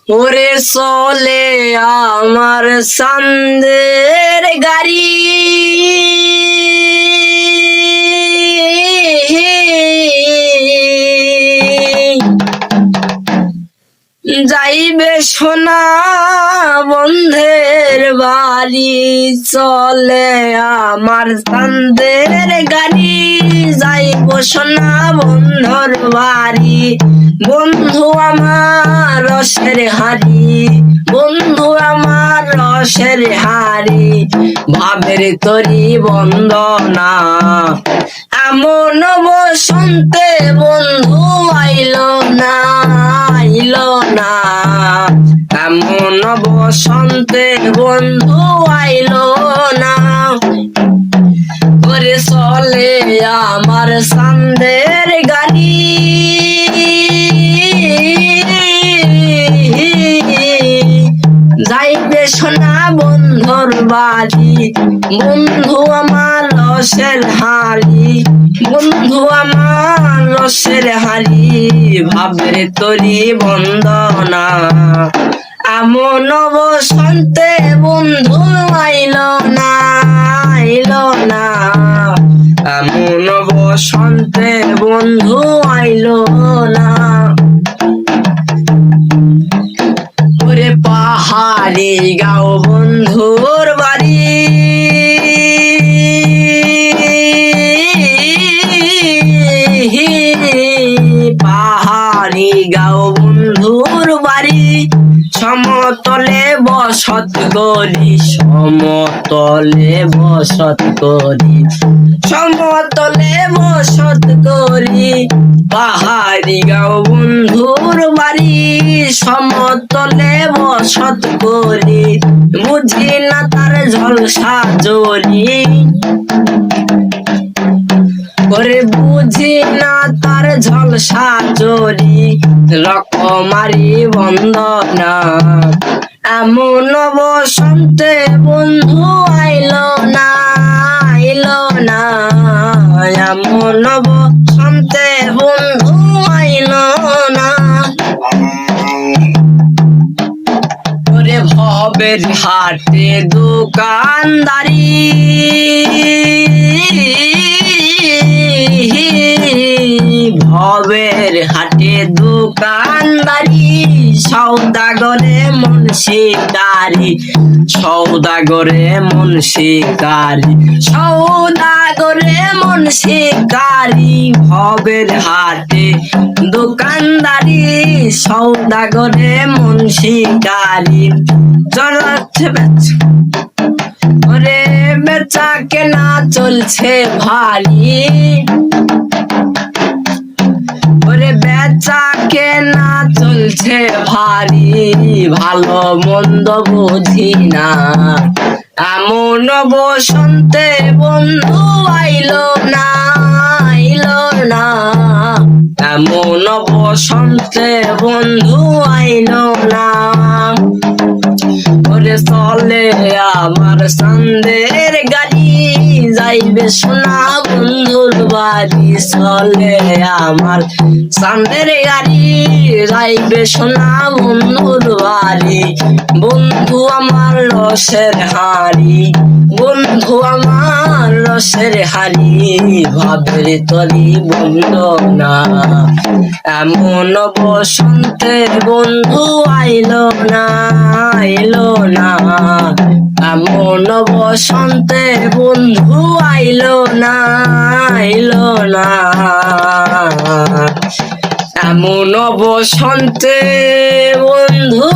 ওরে চলে আমার চাঁদের গাড়ি, যাইবে সোনা বন্ধের বাড়ি। চলে আমার চাঁদের গাড়ি, যাইব সোনা বন্ধুর বাড়ি। বন্ধু আমার রসের হাড়ি, বন্ধু আমার রসের হাড়ি, ভাবের তরি বন্দনা। এমন বসন্তে বন্ধু আইলো না, আইলো না। এমন বসন্তে বন্ধু আইলো না। ওরে চলে আমার চাঁদের গাড়ি, যাইবে সোনা বন্ধুর বাড়ি। বন্ধু আমার রসের হাড়ি, বন্ধু আমার রসের হাড়ি, ভাবের তরি বন্দনা। এমন বসন্তে বন্ধু আইলো না, আইলো না। এমন বসন্তে বন্ধু আইলো না। ওরে পাহাড়ি গাঁও বন্ধুর বাড়ি, পাহাড়ি গাঁও বন্ধুর বাড়ি। সমতলে বসত করি, সমতলে বসত করি, সমতলে বসত করি। পাহাড়ি গাঁও বন্ধুর বাড়ি, সমতলে বসত করি। বুঝি না তার ঝলসা জরি, ওরে বুঝি না তার ঝলসা জরি, রকমারি বন্দনা। এমন বসন্তে বন্ধু আইলো না, আইলো না। এমন বসন্তে বন্ধু আইলো না। ওরে ভবের হাটে দোকানদারি, ভবের হাটে দোকানদারি। সৌদাগরে মুন্সিদারি, সৌদাগরে মুন্সিদারি, সৌদাগরে মুন্সিদারি। ভবের হাটে দোকানদারি, সৌদাগরে মুন্সিদারি। চলছে বেচা, ওরে বেচা কেনা চলছে ভারী, ওরে বেচা কেনা চলছে ভারী। ভালো মন্দ বুঝি না, এমন বসন্তে বন্ধু আইলো না, আইলো না। এমন বসন্তে বন্ধু আইলো না। ওরে চলে আমার চাঁদের গাড়ি, যাইবে সোনা বন্ধুর বাড়ি। চলে আমার চাঁদের গাড়ি, যাইবে সোনা বন্ধুর বাড়ি। বন্ধু আমার রসের হাড়ি, বন্ধু আমার রসের হাড়ি, ভাবের তরি বন্দনা। এমন বসন্তে বন্ধু আইলো না, আইলো না। এমন বসন্তে বন্ধু আইলো না, আইলো না। এমন বসন্তে বন্ধু